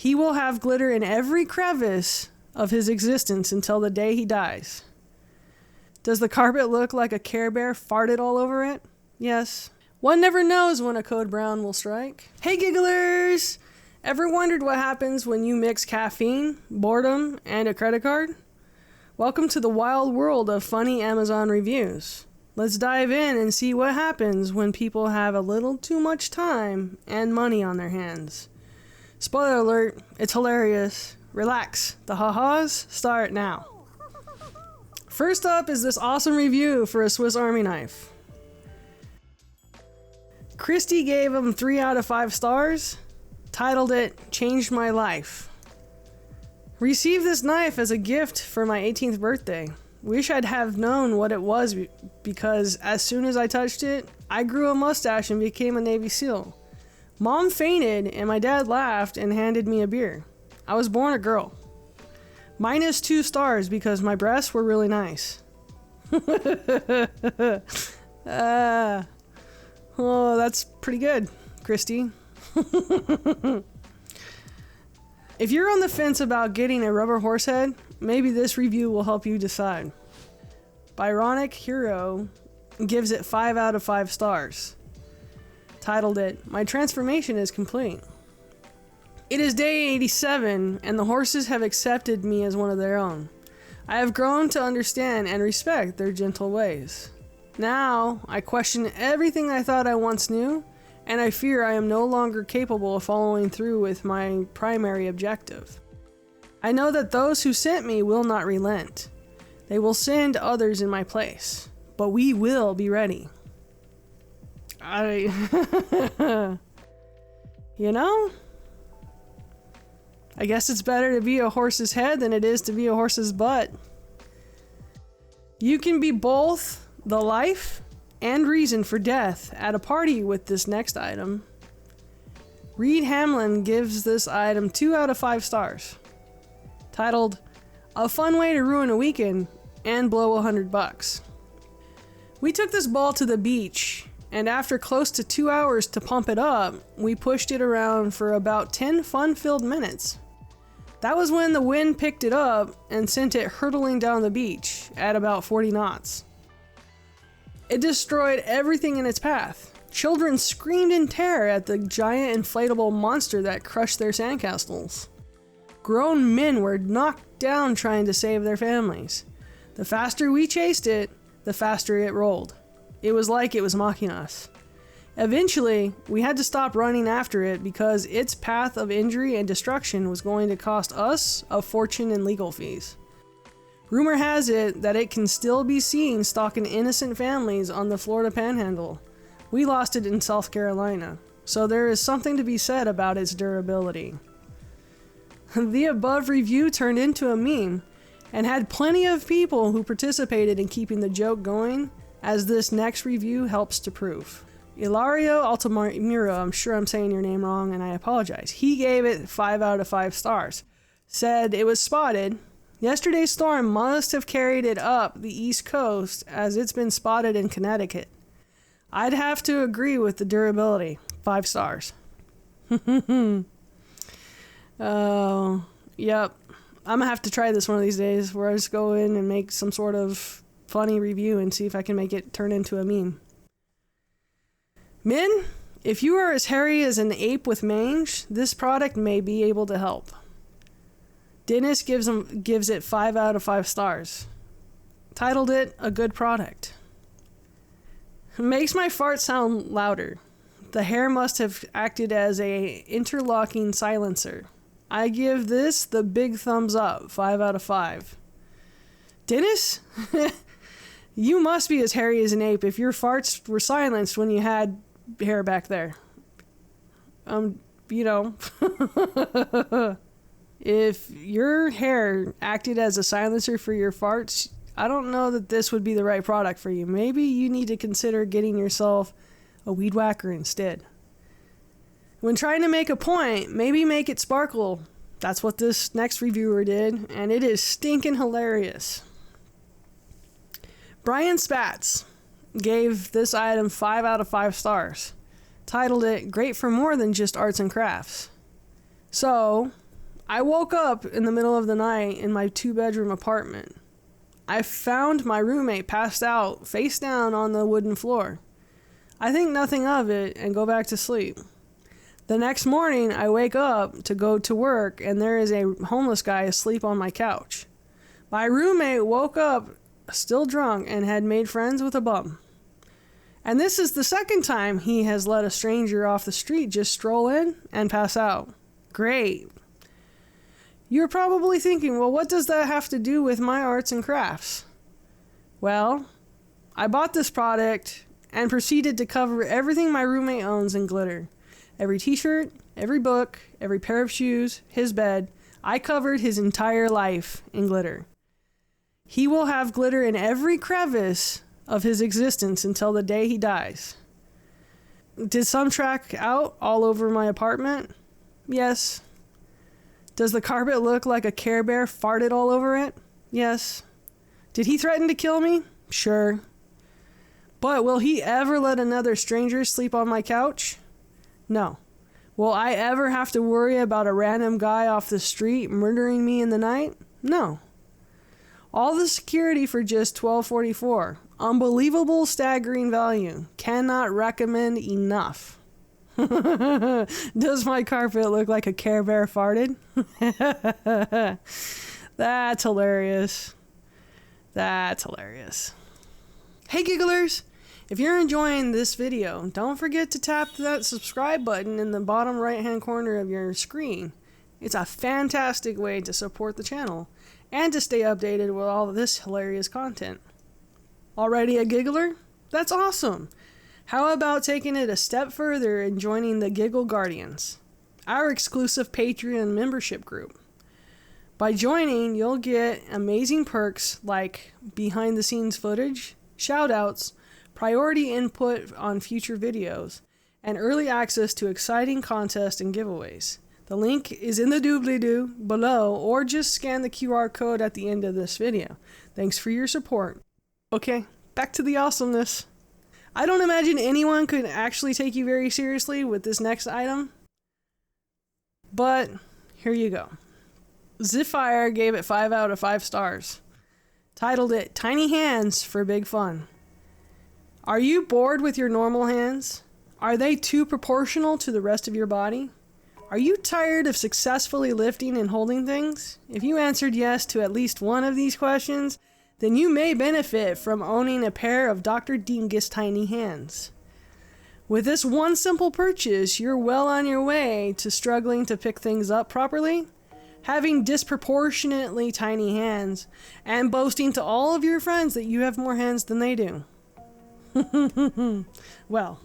He will have glitter in every crevice of his existence until the day he dies. Does the carpet look like a Care Bear farted all over it? Yes. One never knows when a code brown will strike. Hey gigglers! Ever wondered what happens when you mix caffeine, boredom, and a credit card? Welcome to the wild world of funny Amazon reviews. Let's dive in and see what happens when people have a little too much time and money on their hands. Spoiler alert, it's hilarious. Relax, the ha-has start now. First up is this awesome review for a Swiss Army knife. Christy gave him 3 out of 5 stars, titled it, "Changed My Life." Received this knife as a gift for my 18th birthday. Wish I'd have known what it was because as soon as I touched it, I grew a mustache and became a Navy SEAL. Mom fainted and my dad laughed and handed me a beer. I was born a girl. Minus 2 stars because my breasts were really nice. Oh, that's pretty good, Christy. If you're on the fence about getting a rubber horse head, maybe this review will help you decide. Byronic Hero gives it 5 out of 5 stars. Titled it, "My transformation is complete." It is day 87, and the horses have accepted me as one of their own. I have grown to understand and respect their gentle ways. Now, I question everything I thought I once knew, and I fear I am no longer capable of following through with my primary objective. I know that those who sent me will not relent. They will send others in my place, but we will be ready. You know? I guess it's better to be a horse's head than it is to be a horse's butt. You can be both the life and reason for death at a party with this next item. Reed Hamlin gives this item 2 out of 5 stars. Titled, "A fun way to ruin a weekend and blow $100. We took this ball to the beach, and after close to 2 hours to pump it up, we pushed it around for about 10 fun-filled minutes. That was when the wind picked it up and sent it hurtling down the beach at about 40 knots. It destroyed everything in its path. Children screamed in terror at the giant inflatable monster that crushed their sandcastles. Grown men were knocked down trying to save their families. The faster we chased it, the faster it rolled. It was like it was mocking us. Eventually, we had to stop running after it because its path of injury and destruction was going to cost us a fortune in legal fees. Rumor has it that it can still be seen stalking innocent families on the Florida Panhandle. We lost it in South Carolina, so there is something to be said about its durability. The above review turned into a meme and had plenty of people who participated in keeping the joke going, as this next review helps to prove. Ilario Altamiro, I'm sure I'm saying your name wrong and I apologize. He gave it 5 out of 5 stars. Said it was spotted. Yesterday's storm must have carried it up the East Coast as it's been spotted in Connecticut. I'd have to agree with the durability. 5 stars. Oh, yep. I'm gonna have to try this one of these days where I just go in and make some sort of funny review and see if I can make it turn into a meme. Men, if you are as hairy as an ape with mange, this product may be able to help. Dennis gives it 5 out of 5 stars. Titled it, "A Good Product." Makes my fart sound louder. The hair must have acted as a interlocking silencer. I give this the big thumbs up, 5 out of 5. Dennis? You must be as hairy as an ape if your farts were silenced when you had hair back there. If your hair acted as a silencer for your farts, I don't know that this would be the right product for you. Maybe you need to consider getting yourself a weed whacker instead. When trying to make a point, maybe make it sparkle. That's what this next reviewer did, and it is stinking hilarious. Brian Spatz gave this item 5 out of 5 stars. Titled it, "Great for more than just arts and crafts." So, I woke up in the middle of the night in my 2-bedroom apartment. I found my roommate passed out, face down on the wooden floor. I think nothing of it and go back to sleep. The next morning, I wake up to go to work, and there is a homeless guy asleep on my couch. My roommate woke up still drunk and had made friends with a bum. And this is the second time he has let a stranger off the street just stroll in and pass out. Great. You're probably thinking, well, what does that have to do with my arts and crafts? Well, I bought this product and proceeded to cover everything my roommate owns in glitter. Every t-shirt, every book, every pair of shoes, his bed. I covered his entire life in glitter. He will have glitter in every crevice of his existence until the day he dies. Did some track out all over my apartment? Yes. Does the carpet look like a Care Bear farted all over it? Yes. Did he threaten to kill me? Sure. But will he ever let another stranger sleep on my couch? No. Will I ever have to worry about a random guy off the street murdering me in the night? No. All the security for just $12.44. Unbelievable, staggering value. Cannot recommend enough. Does my carpet look like a Care Bear farted? That's hilarious. That's hilarious. Hey gigglers! If you're enjoying this video, don't forget to tap that subscribe button in the bottom right hand corner of your screen. It's a fantastic way to support the channel and to stay updated with all of this hilarious content. Already a giggler? That's awesome! How about taking it a step further and joining the Giggle Guardians, our exclusive Patreon membership group? By joining, you'll get amazing perks like behind the scenes footage, shoutouts, priority input on future videos, and early access to exciting contests and giveaways. The link is in the doobly-doo below, or just scan the QR code at the end of this video. Thanks for your support. Okay, back to the awesomeness. I don't imagine anyone could actually take you very seriously with this next item, but here you go. Zephyr gave it 5 out of 5 stars. Titled it, Tiny Hands for Big Fun. Are you bored with your normal hands? Are they too proportional to the rest of your body? Are you tired of successfully lifting and holding things? If you answered yes to at least one of these questions, then you may benefit from owning a pair of Dr. Dingus tiny hands. With this one simple purchase, you're well on your way to struggling to pick things up properly, having disproportionately tiny hands, and boasting to all of your friends that you have more hands than they do. Well,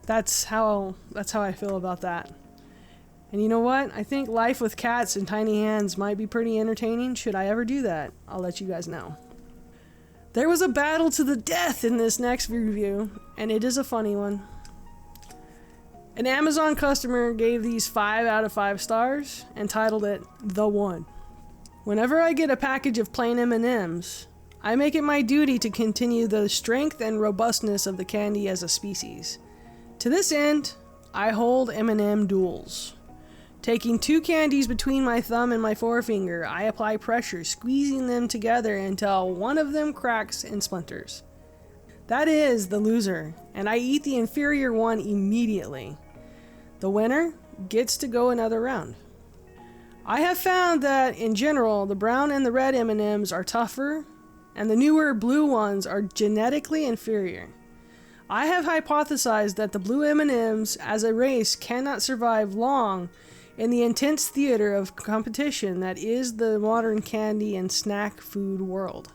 that's how I feel about that. And you know what? I think life with cats and tiny hands might be pretty entertaining. Should I ever do that, I'll let you guys know. There was a battle to the death in this next review, and it is a funny one. An Amazon customer gave these 5 out of 5 stars and titled it The One. Whenever I get a package of plain M&Ms, I make it my duty to continue the strength and robustness of the candy as a species. To this end, I hold M&M duels. Taking 2 candies between my thumb and my forefinger, I apply pressure, squeezing them together until one of them cracks and splinters. That is the loser, and I eat the inferior one immediately. The winner gets to go another round. I have found that, in general, the brown and the red M&Ms are tougher, and the newer blue ones are genetically inferior. I have hypothesized that the blue M&Ms as a race cannot survive long in the intense theater of competition that is the modern candy and snack food world.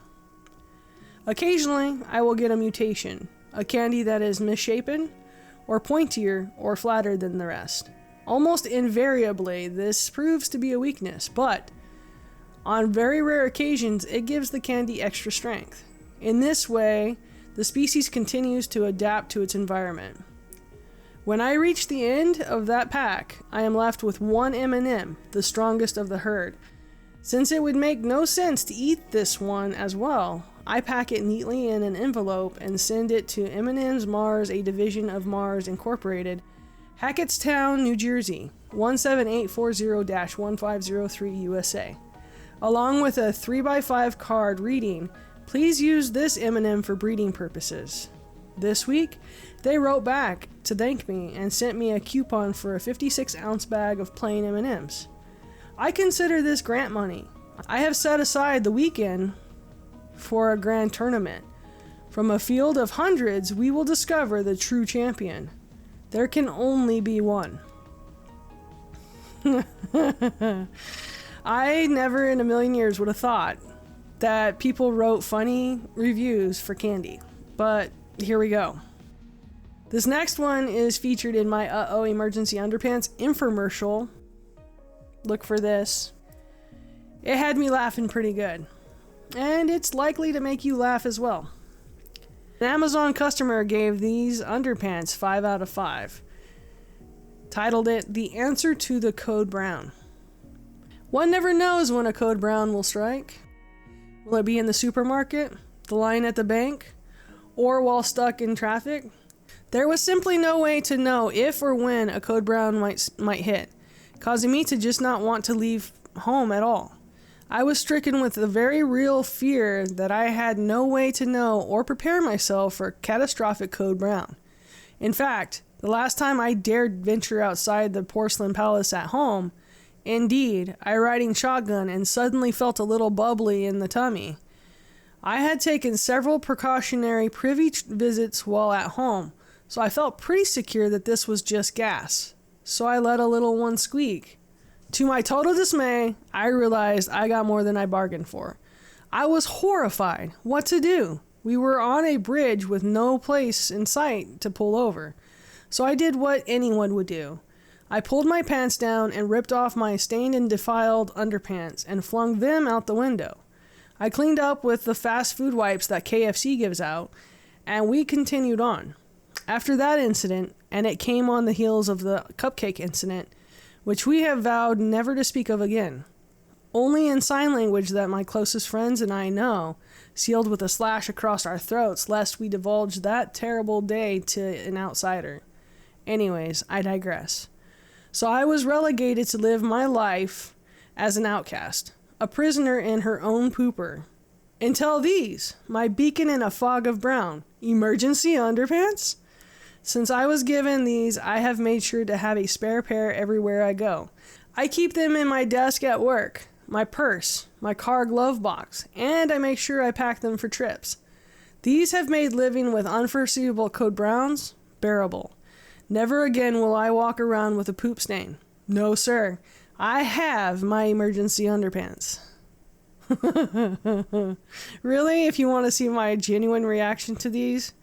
Occasionally, I will get a mutation, a candy that is misshapen, or pointier, or flatter than the rest. Almost invariably, this proves to be a weakness, but on very rare occasions, it gives the candy extra strength. In this way, the species continues to adapt to its environment. When I reach the end of that pack, I am left with 1 M&M, the strongest of the herd. Since it would make no sense to eat this one as well, I pack it neatly in an envelope and send it to M&M's Mars, a division of Mars Incorporated, Hackettstown, New Jersey, 17840-1503 USA. Along with a 3x5 card reading, please use this M&M for breeding purposes. This week, they wrote back to thank me and sent me a coupon for a 56-ounce bag of plain M&Ms. I consider this grant money. I have set aside the weekend for a grand tournament. From a field of hundreds, we will discover the true champion. There can only be one. I never in a million years would have thought that people wrote funny reviews for candy. But here we go. This next one is featured in my Uh-Oh Emergency Underpants infomercial. Look for this. It had me laughing pretty good. And it's likely to make you laugh as well. An Amazon customer gave these underpants 5 out of 5. Titled it, The Answer to the Code Brown. One never knows when a code brown will strike. Will it be in the supermarket, the line at the bank, or while stuck in traffic? There was simply no way to know if or when a code brown might hit, causing me to just not want to leave home at all. I was stricken with a very real fear that I had no way to know or prepare myself for catastrophic code brown. In fact, the last time I dared venture outside the porcelain palace at home, indeed, I riding shotgun and suddenly felt a little bubbly in the tummy. I had taken several precautionary privy visits while at home, so I felt pretty secure that this was just gas. So I let a little one squeak. To my total dismay, I realized I got more than I bargained for. I was horrified. What to do? We were on a bridge with no place in sight to pull over. So I did what anyone would do. I pulled my pants down and ripped off my stained and defiled underpants and flung them out the window. I cleaned up with the fast food wipes that KFC gives out, and we continued on. After that incident, and it came on the heels of the cupcake incident, which we have vowed never to speak of again. Only in sign language that my closest friends and I know, sealed with a slash across our throats lest we divulge that terrible day to an outsider. Anyways, I digress. So I was relegated to live my life as an outcast, a prisoner in her own pooper. Until these, my beacon in a fog of brown, emergency underpants? Since I was given these, I have made sure to have a spare pair everywhere I go. I keep them in my desk at work, my purse, my car glove box, and I make sure I pack them for trips. These have made living with unforeseeable code browns bearable. Never again will I walk around with a poop stain. No, sir. I have my emergency underpants. Really? If you want to see my genuine reaction to these?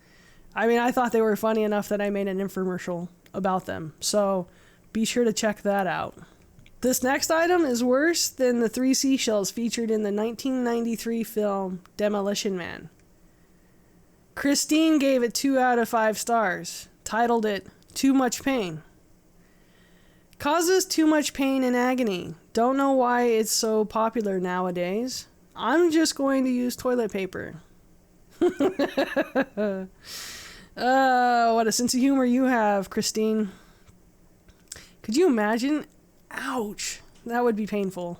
I mean, I thought they were funny enough that I made an infomercial about them. So be sure to check that out. This next item is worse than the 3 seashells featured in the 1993 film Demolition Man. Christine gave it 2 out of 5 stars. Titled it, Too Much Pain. Causes too much pain and agony. Don't know why it's so popular nowadays. I'm just going to use toilet paper. What a sense of humor you have, Christine. Could you imagine? Ouch. That would be painful.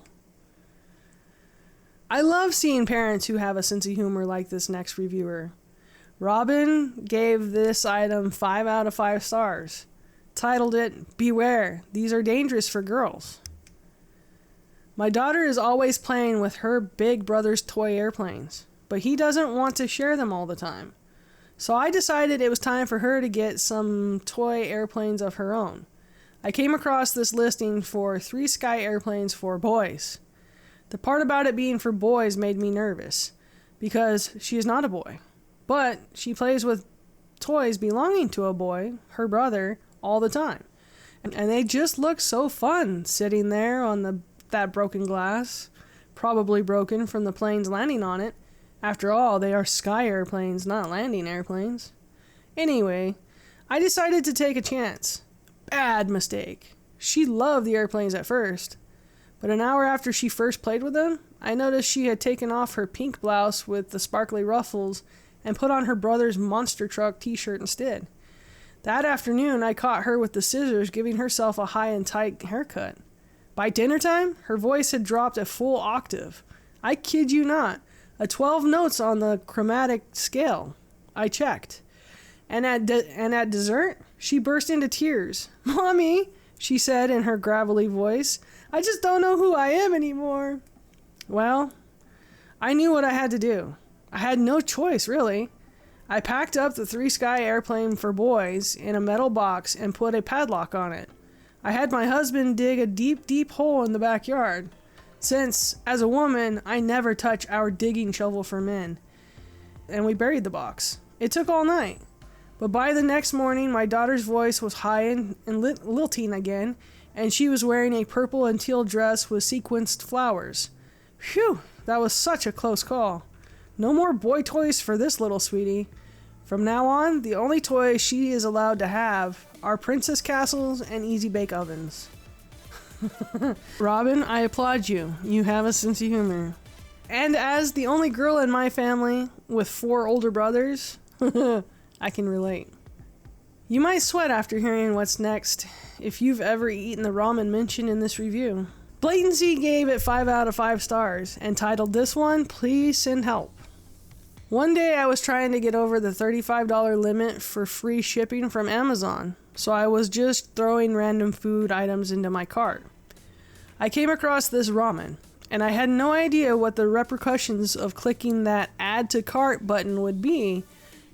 I love seeing parents who have a sense of humor like this next reviewer. Robin gave this item 5 out of 5 stars. Titled it, Beware, These Are Dangerous for Girls. My daughter is always playing with her big brother's toy airplanes, but he doesn't want to share them all the time. So I decided it was time for her to get some toy airplanes of her own. I came across this listing for 3 Sky airplanes for boys. The part about it being for boys made me nervous, because she is not a boy. But she plays with toys belonging to a boy, her brother, all the time. And they just look so fun sitting there on that broken glass, probably broken from the planes landing on it. After all, they are Sky airplanes, not landing airplanes. Anyway, I decided to take a chance. Bad mistake. She loved the airplanes at first, but an hour after she first played with them, I noticed she had taken off her pink blouse with the sparkly ruffles and put on her brother's monster truck t-shirt instead. That afternoon, I caught her with the scissors giving herself a high and tight haircut. By dinner time, her voice had dropped a full octave. I kid you not, a 12 notes on the chromatic scale. I checked. And at dessert, she burst into tears. "Mommy," she said in her gravelly voice, "I just don't know who I am anymore." Well, I knew what I had to do. I had no choice, really. I packed up the 3-Sky airplane for boys in a metal box and put a padlock on it. I had my husband dig a deep, deep hole in the backyard, since, as a woman, I never touch our digging shovel for men. And we buried the box. It took all night. But by the next morning, my daughter's voice was high and lilting again, and she was wearing a purple and teal dress with sequenced flowers. Phew, that was such a close call. No more boy toys for this little sweetie. From now on, the only toys she is allowed to have are princess castles and easy bake ovens. Robin, I applaud you. You have a sense of humor. And as the only girl in my family with 4 older brothers, I can relate. You might sweat after hearing what's next if you've ever eaten the ramen mentioned in this review. Blatancy gave it 5 out of 5 stars and titled this one, "Please Send Help." One day I was trying to get over the $35 limit for free shipping from Amazon, so I was just throwing random food items into my cart. I came across this ramen, and I had no idea what the repercussions of clicking that Add to Cart button would be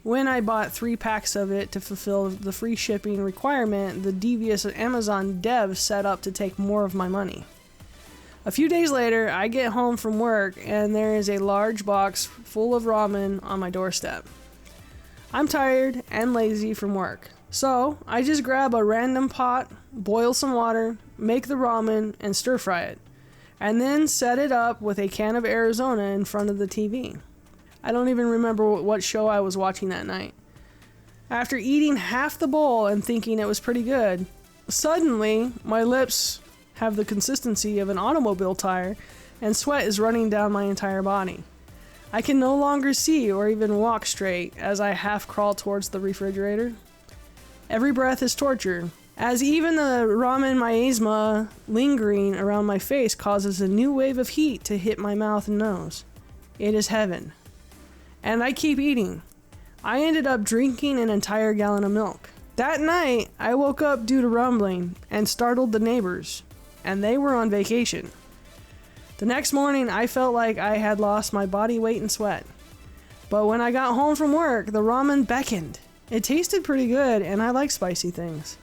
when I bought 3 packs of it to fulfill the free shipping requirement the devious Amazon devs set up to take more of my money. A few days later, I get home from work and there is a large box full of ramen on my doorstep. I'm tired and lazy from work, so I just grab a random pot, boil some water, make the ramen, and stir fry it, and then set it up with a can of Arizona in front of the TV. I don't even remember what show I was watching that night. After eating half the bowl and thinking it was pretty good, suddenly my lips have the consistency of an automobile tire and sweat is running down my entire body. I can no longer see or even walk straight as I half crawl towards the refrigerator. Every breath is torture, as even the ramen miasma lingering around my face causes a new wave of heat to hit my mouth and nose. It is heaven. And I keep eating. I ended up drinking an entire gallon of milk. That night, I woke up due to rumbling and startled the neighbors, and they were on vacation. The next morning, I felt like I had lost my body weight in sweat. But when I got home from work, the ramen beckoned. It tasted pretty good, and I like spicy things.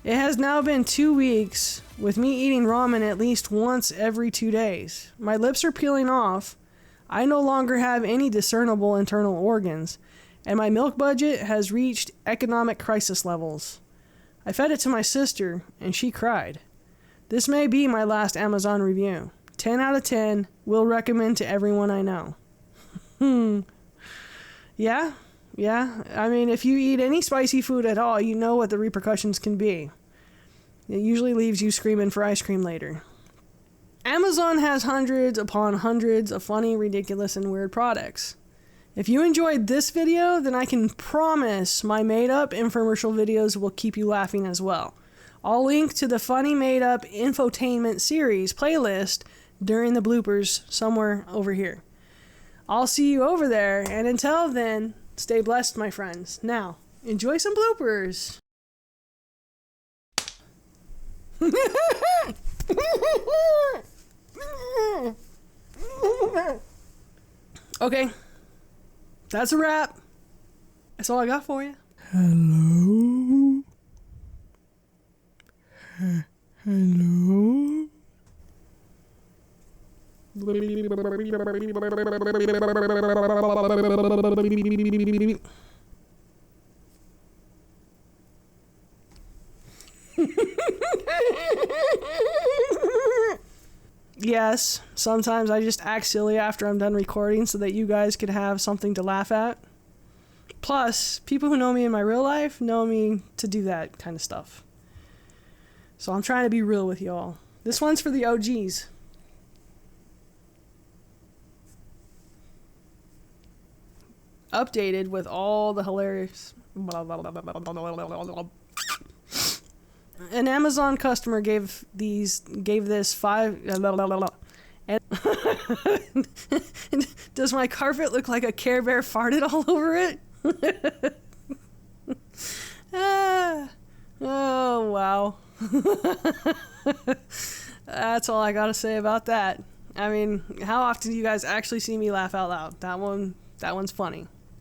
It has now been 2 weeks with me eating ramen at least once every 2 days. My lips are peeling off. I no longer have any discernible internal organs, and my milk budget has reached economic crisis levels. I fed it to my sister, and she cried. This may be my last Amazon review. 10 out of 10, will recommend to everyone I know. Yeah. I mean, if you eat any spicy food at all, you know what the repercussions can be. It usually leaves you screaming for ice cream later. Amazon has hundreds upon hundreds of funny, ridiculous, and weird products. If you enjoyed this video, then I can promise my made-up infomercial videos will keep you laughing as well. I'll link to the funny made-up infotainment series playlist during the bloopers somewhere over here. I'll see you over there, and until then, stay blessed, my friends. Now, enjoy some bloopers. Okay, that's a wrap. That's all I got for you. Hello? Hello? Yes, sometimes I just act silly after I'm done recording so that you guys could have something to laugh at. Plus, people who know me in my real life know me to do that kind of stuff. So I'm trying to be real with y'all. This one's for the OGs. Updated with all the hilarious An Amazon customer gave this 5. And does my carpet look like a Care Bear farted all over it? Oh, wow. That's all I gotta say about that. I mean, how often do you guys actually see me laugh out loud? That one's funny.